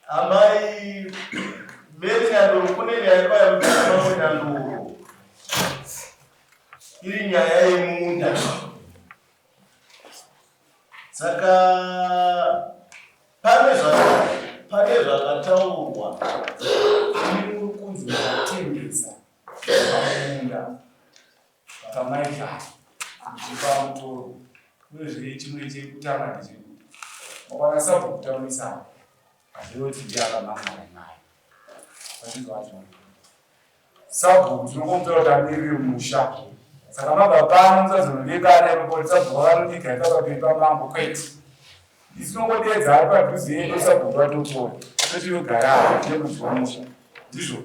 amai beti ando kune nyaya ya mtano nyanduru iri nyaya yemunda saka pane zvakataurwa iri kunzi vakatengesa munda pamaigara chipamutoro uyezve chimwe chekutanga ndechekuti wakwanisa kutaurisa azvoti ndiakamangana naye azvinzwa zvacho sabhuku tinokomutira kuti amiriri musha saka mabva pano musazonodekana ipapo sabhuku vanodika ikakapemba mambo kwete isi tinongodeedza ari padhuze yedu sabhuku vatopora totiogara nemuti wamusha ndizvo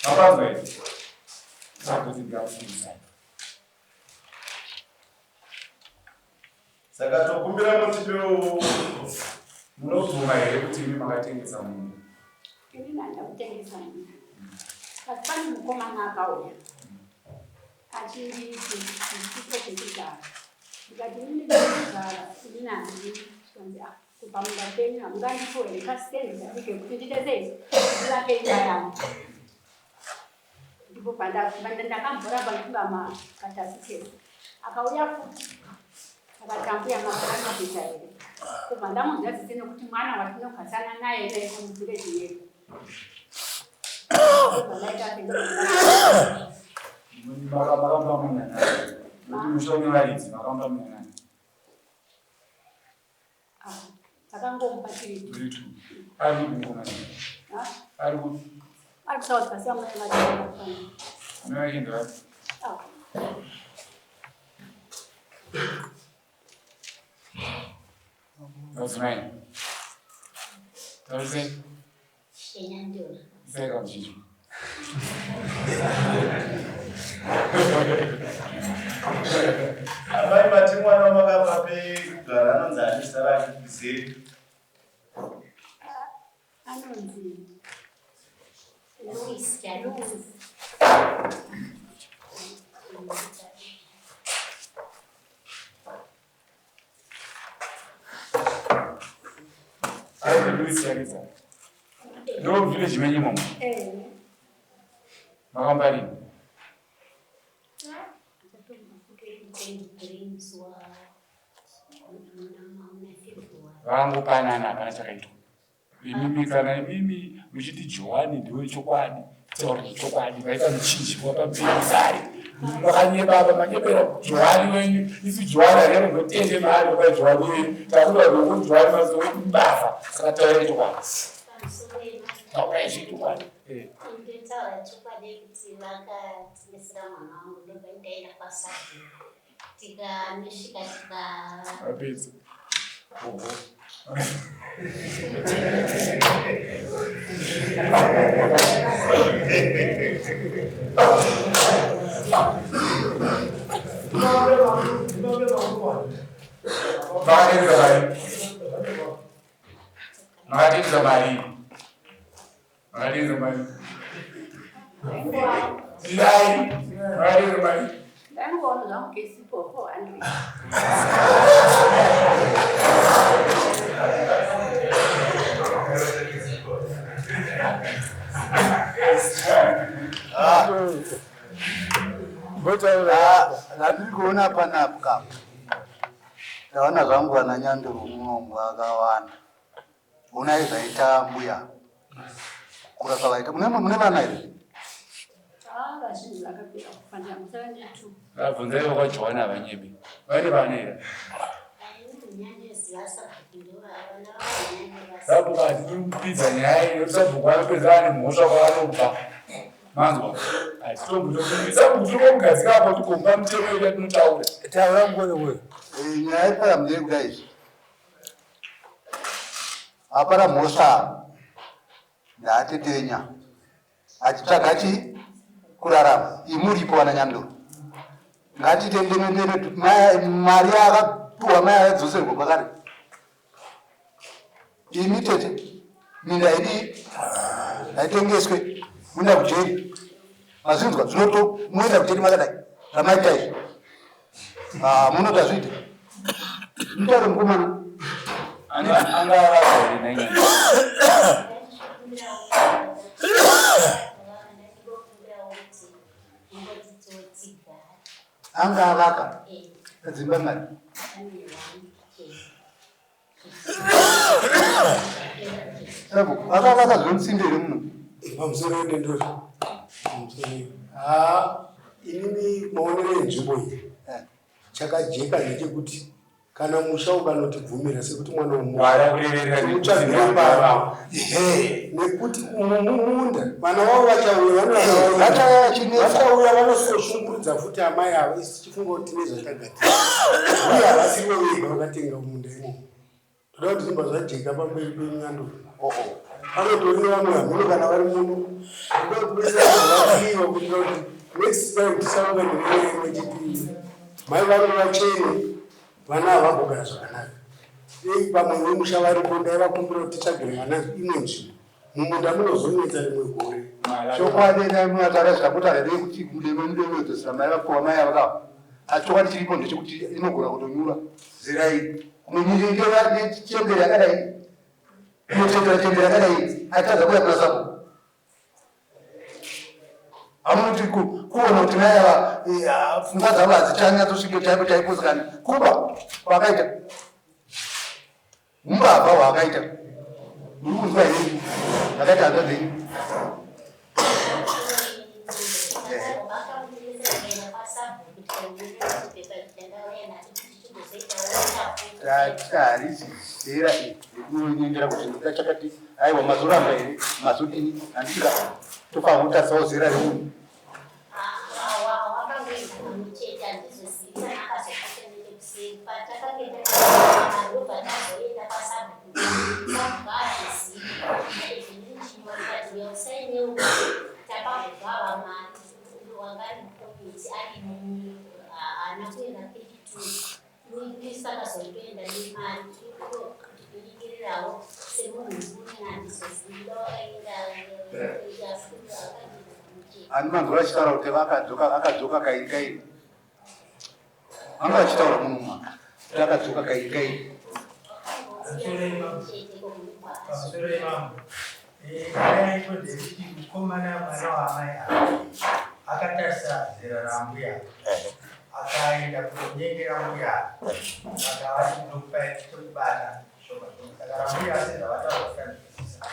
mapanzwa here sakuti ndiakufundisai saka tokumbira mutipewo munobvuma here kuti imi makatengesa munhu ini nanda kutengesa munhu asi pane mukomana akauya achinditi chipo chekugara ndikati ndinekugara ndinandi sonzi kubva munda penyu hamungandipo here kasitende adike kuti ndidesei ndilake imba yangu ndipo pandakambhoramba ndifunga makatasichezi akauya futi akatambuya makanapita here kubva ndamudzadzise nekuti mwana watinogadzana naye nekomuvhireji yedu makamba munana mushoni varidzi makamba munana takangomubatiri ari kukomana ari kusakuti kasiamunaaa unovakinda That's right. Thursday? Say it, Gigi. Amai mati mwana makabva pekugara anonzi anisara achikuzeri. Anonzi Louis. Luis no village minimum. Makambari. Vangu panana kana chakaitwa. Mimi kana mimi muchiti Joani ndiwe chokwadi. Tsori chokwadi vaita muchinji wapambisari. Makanye baba manyepera Joani wenyu isi Joani ari ngotende mari kwa Joani wenyu. Takuba ngo Joani mazo mbava. Saka taita kwa. Tauraisi chokwadi. Nditaura chokwadi kuti vakatingesera mwana wangu ndobaendaenda pasati. Tikanosvika apedza. Ndikuona panapa ndaona zvangu vana Nyanduru munomwe akawanda unai zvaita mbuya kurasa vaita mune vana here Vabvunzai vakajoina vanyebi vane vana here sabhuku hatikupidza nyaya iyo sabhuku anopedza ane mhosva kwaanobva manzwa sabhuku tirikomugadzika apo tikomba mutemo yedu yatinotaura taura ngwewe nyaya ipara mudei kudai izvi apara mhosva ndaatetenya achitsvaga chi kurarama imuripo vana Nyanduru ngatitendemendere mari akapiwa mai akadzoserwa kwakare imi tete minda idi haitengeswe muenda kujeri mazinzwa zvinoto muenda kujeri makadai zvamaita izvi munotazviita mutaure mukomana anga anga avaka dzimba ngani sabu akavaka zvomtsindere muno pamusoro endendori inini maonero enzvimbo iyi chakajeka ndechekuti kana musha ukanotibvumira sekuti mwana womutsvagire baba nekuti mumunda vana vavo vachauya vanososhungurudza futi amai avo isi tichifunga kuti nezvatagadzira uye havasiriwo vega vakatenga munda imo toda kuti zimba zvajeka pamberi penyando panotori nevamwe hamhino kana vari muno toda kuti vesavaiwa kuitira kuti next time tisauka neimwe chipiri mai vano vachene vana havambogara zvakanaka pamwe nemusha varipo ndaivakumbira kuti titsvagire vana imwe nzvimbo mumunda munozonetsa rimwe gore chokwadi namunatarasva kuti areve kuti mudememudemeedzosera mai vapuwa mai avakava chokwadi chiripo ndechekuti inogona kutonyura zera iri kunyingengera chembere yakadai inotendera chembere yakadai aitadza kuya kuna sabo amunoti kuona kuti mai ava pfungwa dzavo hadzichanyatosvike chaipo chaiposekani kuba kwakaita mumbavha hwakaita muri kunzwa hei zvakaita hanza dzenyu harisi zera inoendera kuzvinhu chakati aiwa mazoramba here mazodini handika tofanira kutarisawo zera remunhu ani manzura achitaura kuti akadzoka kairi kairi anga achitaura munhu maka kuti akadzoka kairi kairi yaitodekuti mukomana mwana wamai akatarisa zera rambuya akaenda kunonyengera mbuya akavati ndokupaitokubata saka rambuya asezavataokanisa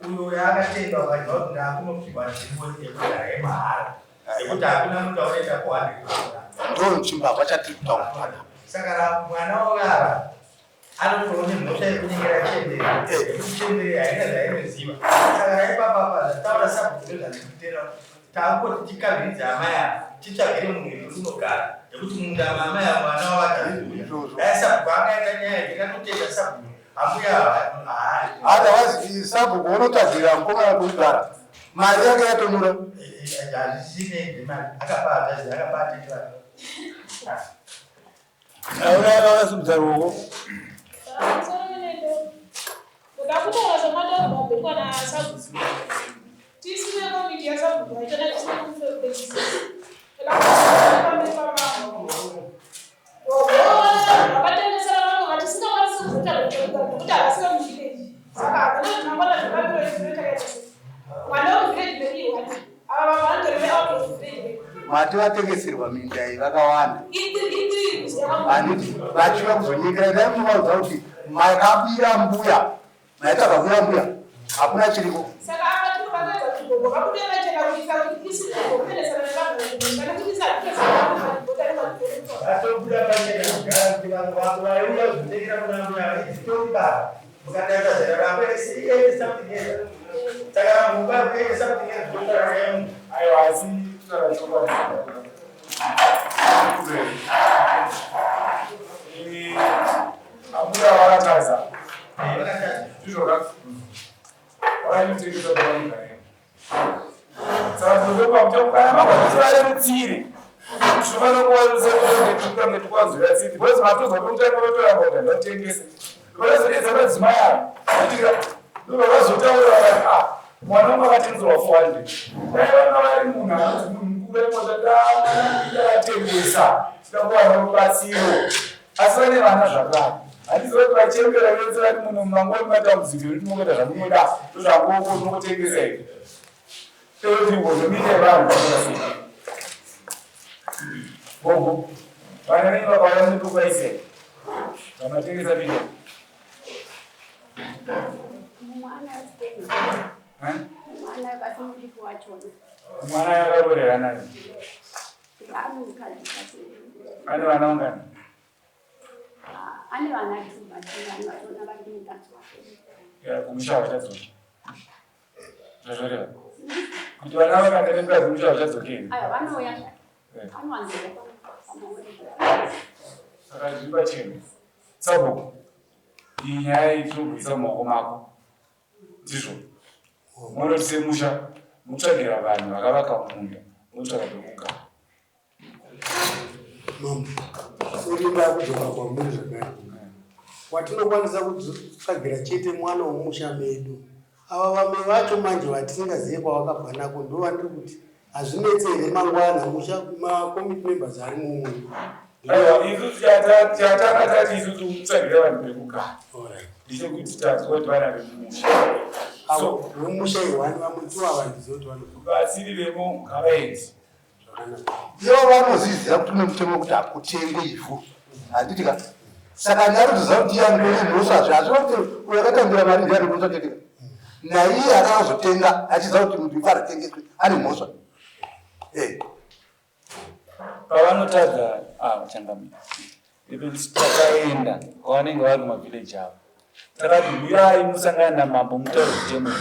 uyo yaakatenga ukadyiwa kuti akunopigwa nzvimbo yekugara yemahara yekuti hakuna munhu aunoenda kuwandiaa ndo chimbavha chatiri kutaura saka mwana wavava anotoone mhosva yekunyengera chembere yekuti chembere haina zvainoziva saka raipapapa zvataura sabhudziro zvandikutera taangoti tikavhiridza amai ava titsvagire munhu unogara yekuti munda maamai ava mwana wavataziuya dai sabhuku angaita nyaya ndingatotenda sabhuku ambuya otherwise sabhuku unotadzira mukomana kuigara mari yake yatonyura hazvisinei mari akapaazi akapaatitira aunavakasimudza ruoko ndakutaura zvamadaro mabhekwa nasabu tisine komiti yasabu haitana tisine kumufeekesi pamberi pamambo vakatengesera vamwe vatisingakwanisi kuzota nekuti havasika muchireji saka hakuna zvinangwana zvakapiro izinoitakaitase mwana wevireji beiwani ava vamwe vanondoreve out of vireji mati vatengeserwa minda iyi vakawanda handiti vachiva kuzonyengera ndaimuvaudza kuti makabira mbuya maitavabira mbuya hakuna chiriko saka akati vakaedza kugogo vakudevachena kuisa kuti isikugoperesana nevagana kuti atobuda pachena kugara kuti vanhu vako vaiuya kuzotengera kuna mbuya izitomba mukataita zera ramboesi something else saka muba kuende something else kutotarayemu aiwa asi tutaratokwa abuda vakataza izvoka vakaitengesa kuvaigare saka todopamutokanamakwatitirare rutsiri zvinofanira kuvatukwanzwira tsiti bcause matozwa kutanga vatoramba kuti ndatengesa vakazodedza madzimai avo atika ndovakazotaura vati mwana wangu akatengerwa 400 dai vanga vari munhu anonzi munhu mukuru wemotataaatengesa tikakuwana rubatsiro asi vane vana zvakare handizoti vachembera vese vati munhu mangoni matambudziko ekuti munoita zvamunoda tozvangoko tinokutengesa ivi toti ngozomine vanhu vaasii Bobo. Vanenge vakaona tukwaise. Vamatengesa video. Mwana asitenge. Mwana akasumuti kuwachona. Mwana yakarorera naye. Ane mukadzi kasi. Ane vana vangani? Ane vana vatatu vatona vari mukadzi wake. Kumusha vachadzoka. Zvazvoreva. Kuti vana vakaenda nemukadzi kumusha vachadzokeni. Aya vanouya zvake. Anowanzira. Saka zviri pachena. Sabhuku. Iyi nyaya itirikuisa mumaoko mako. Ndizvo. Munoti semusha mutsvagira vanhu vakavaka munda. Mutsvaga pekugara. Mama, urida kudzoka kwamuri zvakare. Watinokwanisa kutsvagira chete mwana womusha medu. Ava vamwe vacho manje vatingazive kwavakabva nako ndo vandiri kuti hazvinetsere mangwana musha makomiti members ari mumwe. Isusu chatanga tati isusu mutsvagira vanhu pekugara. Ndichekuti tazwa kuti vana vemusha. Avo vomusha iwani vamutsiwa vandiziva kuti vanokuba. Vasiri vemo ngavaenzi. Ivo vanozviziva kuti une mutemo kuti hakutengwe ivhu. Handiti ka. Saka ndariziva kuti andimhosva zvazvo kuti uyakatambira mari ndiani kunototenga. Naiye akazotenga achiziva kuti muntu ifatengeswe ane mhosva. Pavanotadza vachangamira. Takaenda kwavanenge vari mumavhileji avo. Takabhuirai musangana namambo mutaure kuchema.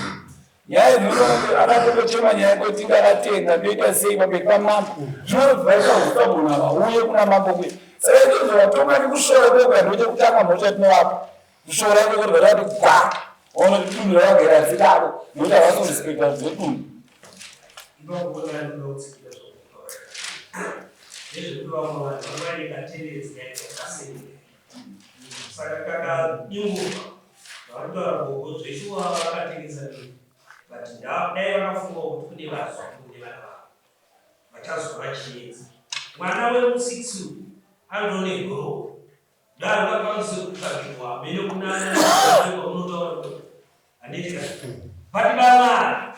Nyaya inoona akatochema nyaya yekuti ngavatenga ndoita sei pamberi pamambo. Zvinobvaisa kuzvitagona vauye kuna mambo kuye. Saka ndizvo vatonga nekushora kwega ndochekutanga mhosva tinovapa. Kushora kwekuti vatati kwa. Ona kuti dunhu ravagera zvidaro nokuti havasorispekta dzedunhu. Saka kana inguva vanotaura gogo zveshuwa vakatengesa but dai vakafunga kuti kune vazwa kune vana vavo vachazova chiedza. Mwana wemu6 anone goro ndaangakwanise kutsvagirwa mene kunana unotaura kuti handiti pati vamwana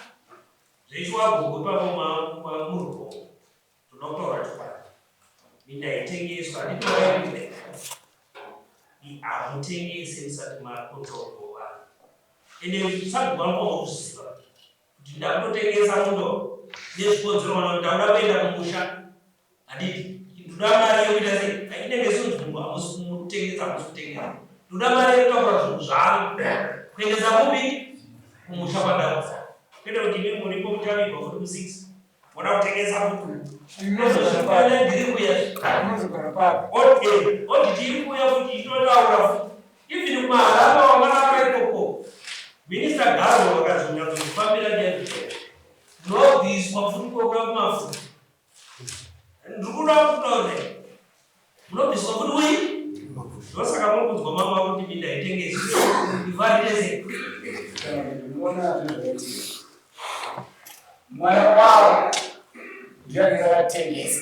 zveshuwa gogo ipapo mamurwo tonotaura chokwadi minda itengeswa handitovaivile hamutengese musati makotowa ende sagwambo kuziva kuti ndakutotengesa mundo nezvikonzero vana ndauda kuenda kumusha handiti ndoda mari yokuita sei ainenge sozvungu hamusi kumutengesa hamusi kutengesa ndoda mari yekutaura zvinhu zvangu kuendesa kupi kumusha kwandausa kwete kuti imi muripo muchavigwa futi mu6 moda kutengesa futi ndozvazvakana ndiri kuya oti tiri kuya kuti itotaura futi ivhini kumaharamba wamwana wakaikoko minista garo vakazonyatsokufambira ndiyazvitoro munobviswa futi kuokuya kumafuta ndiri kuda kutaure munobviswa futi ui ndosaka mukunzwa mama kuti minda itengesi ivarirese mwana wavo ndianenge vatengesa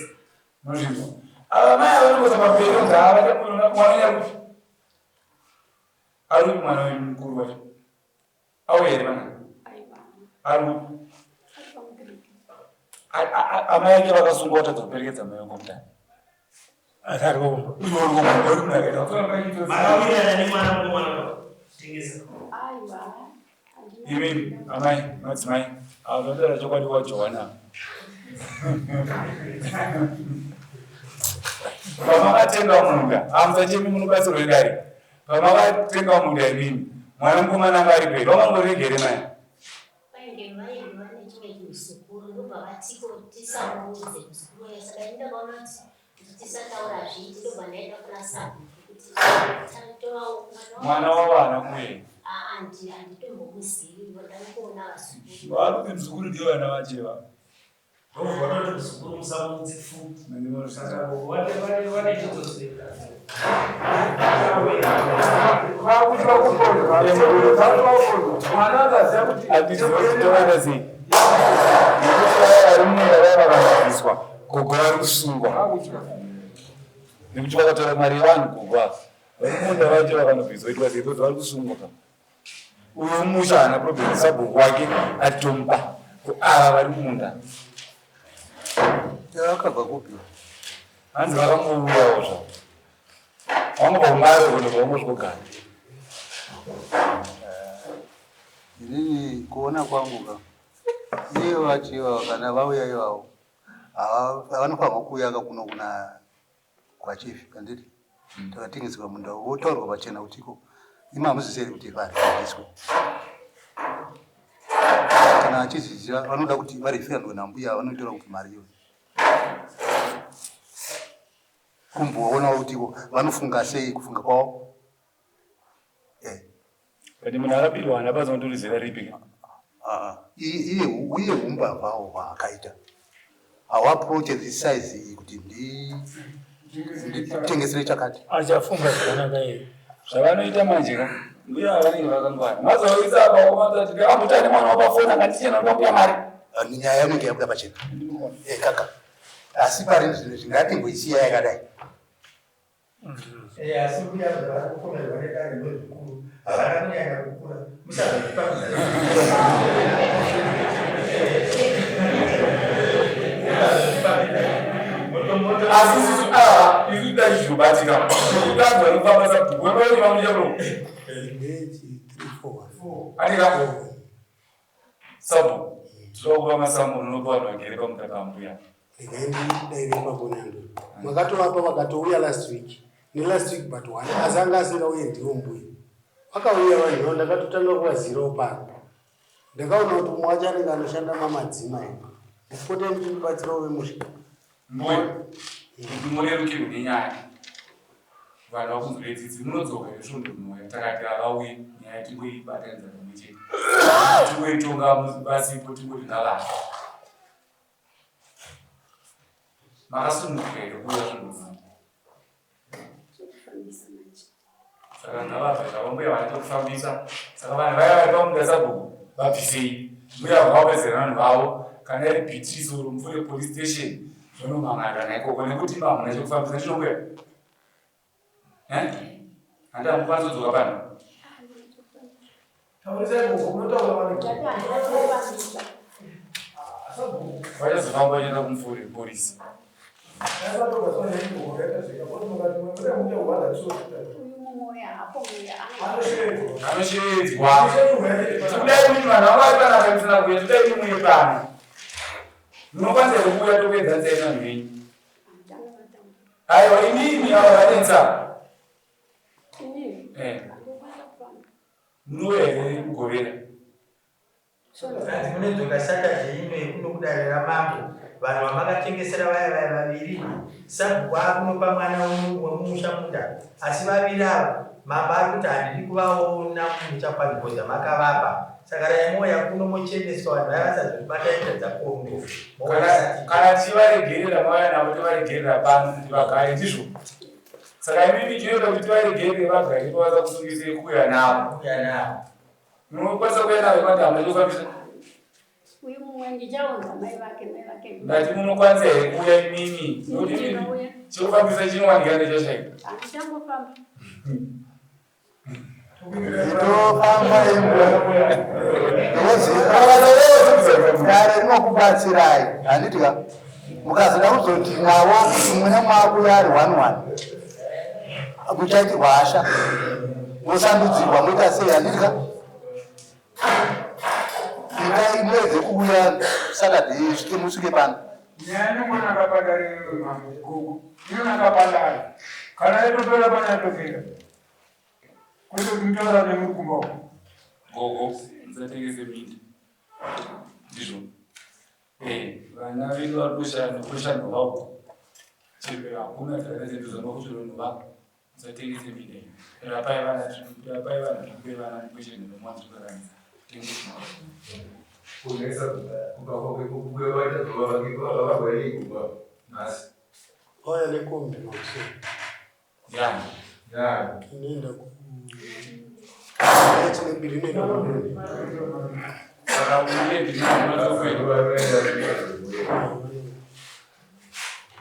munzvimbo ava mai avanokoza mapero ngaavamwana kuti ari kuti mwana wenyu mukuru wacho auya here vana ari kuti amai ake vakasungwa kutadza kuperekedza mai vangu mutani imi amai madzimai avanotaura chokwadi wajohana pamakatenga munda hamusachemi munobatsirwa nedare pamakatenga munda imini mwana mukomana anga ari peri vamangoregere mai painge vainge vane chimwe chimusukuru ndobva vatiko tisamuudze musukuru uyo saka ndakaona kuti tisataura zvii ndobva ndaenda kuna sabhuku kuti mwana wavana kuye handitombomuzivi ndandikuona vasukuru vari kuti muzukuru ndiyo vana vacheva ndobva musukuru musamudzi futi vane chitozeka atizitoona sei ari munda vavakabviswa gogo vari kusungwa nekuti vakatora mari yevanhu gogo vari munda vacho vakanobviswa itwa sei kuti vari kusungwa ka uyo musha hana problem sabhuku wake atitompa ava vari munda yakabva kupi hanzi vakambourawo zvavo vangobva kuti vangosvogara. Inini kuona kwangu ka iye vachiwa kana vauya ivavo vanofanirwa kuuya kuno kuna kwachifi kanditi takatengeswa mundau votaurwa pachena kutiko imamuziseri kuti varifundiswe kana achiziziva vanoda kuti varifirandwe nambuya vanotora kuti mari iyo kumboona kutiko vanofunga sei kufunga kwavo. Kati munhu akapirwa hapazotori zera ripi? Iye umbavha hwakaita hawaproche this size kuti nditengesere chakati achafunga zvakanaka here zvavanoita manje ka mbuya vanenge vakangwara mazoisa apaomazati ndakambotane mwana wapafona kandichena ndinokuya mari nyaya yanenge yabuda pachena kaka asi pari zvingatimboisiya yakadai asi mbuya zvavakufona zvavanedare ndozvikuru havana kunyanya kukura musazozvipamisa asi sisi isu tazvizobatika kutanzwa nofamba sabhuku wevaiti vamucharo atika sabhuku tinokupa masamuro nokuva vanhu vagere pamutaka wambuya ndairepakonando makatovapa vakatouya last week nelast week but one azanga asingauye ndiwo mbuya vakauya vanhu ndakatotanga kuvazirawo pano ndakaona kuti umwe wacho anenge anoshanda mamadzimai ndipote ndichibatsirawo vemusha mbuya kuti murerukirwe nenyaya vanhu vakunzoredzidzi munodzoka nesvondo mwoyo takati avauye nyaya tingoibatanidza pamwe chete tingoitonga basipo tingoti ngavana makasununguka here kuuya zvondofamba saka ngavabva zvavo mbuya vanatokufambisa saka vanhu vaya vari pamunda sabhuku vabvisei mbuya vakapedzera vanhu vavo kana iri bhitiso romufure police station zvonomangana naikoko nekuti mamuna chokufambisa ndinombuya handamukwanisa kudzoka pano vachazofamba vachienda kumufure polisi anoshevedzwa tikudai mini vanhu vavari pana vakaisana kuya tidai mumwe pano munokwanisa kuuya tokuedza nzai vanhu venyu aiwa inini ava vanetsa munouya here kugovera munedzoka saturday ino yekunokudarira mambo vanhu vamakatengesera vaya vaviri sabhuku akunopa mwana wemumusha munda asi vaviri ava mambo ari kuti handidi kuvaona muchapanikoza makavapa saka raimoya kuno mochendeswa vanhu vaya vasazvibataita dzakondo kana tivaregerera mauya navo tivaregerera pano kuti vagare ndizvo saka imimi tinoda kuti tivaregerere vagare pavasa kusungise kuuya navo munokwanisa kuuya navo kwati hamuna chokufambisa uyu mumwe ndichaunza mai vake ngati munokwanisa here kuuya imimi nokuti chokufambisa chinowanika ndechashaika handichangofamba ndofamba imwe rinokubatsirai handitika mukazoda kuzoti navo mumwe nemwakuya ari 1-1 muchaitirwa hasha mosandudzirwa moita sei handitika ikai muedze kuuya saturday svike musvike pano nyaya mwana akapadarira mambo ino akapadara kana itopera pana atopera kwete kuti mutaura nemurikumba uko gogo musatengese mindi ndizvo vana vedu vari kushandwa vavo chero hakuna dzakatendezanokuchirondova musatengese mindi rapai vana zvipe vana kweshenomwanzvikaranisa tengese oya nekombi makuso inoenda chinebiri inoenda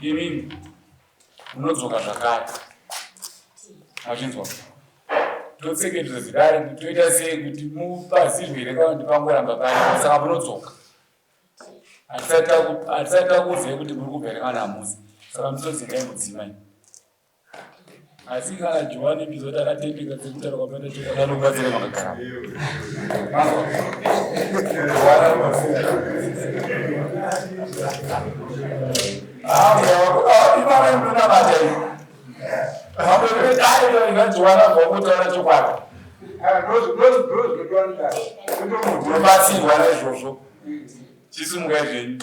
imimi unodzoka zvakare achinzwa totsekedzwa zidare toita sei kuti mupazirwe here kana kuti pangoramba pari saka munodzoka hatisati takuzive kuti muri kubverekana hamuzi saka musodzi ndaimudzimai asi kana Johani mizoti akatendeka dzekutaura kwapanda chokwadi anobatsira makagara Johana vakutaura chokwadi unobatsirwa naizvozvo chisimukai zvenyu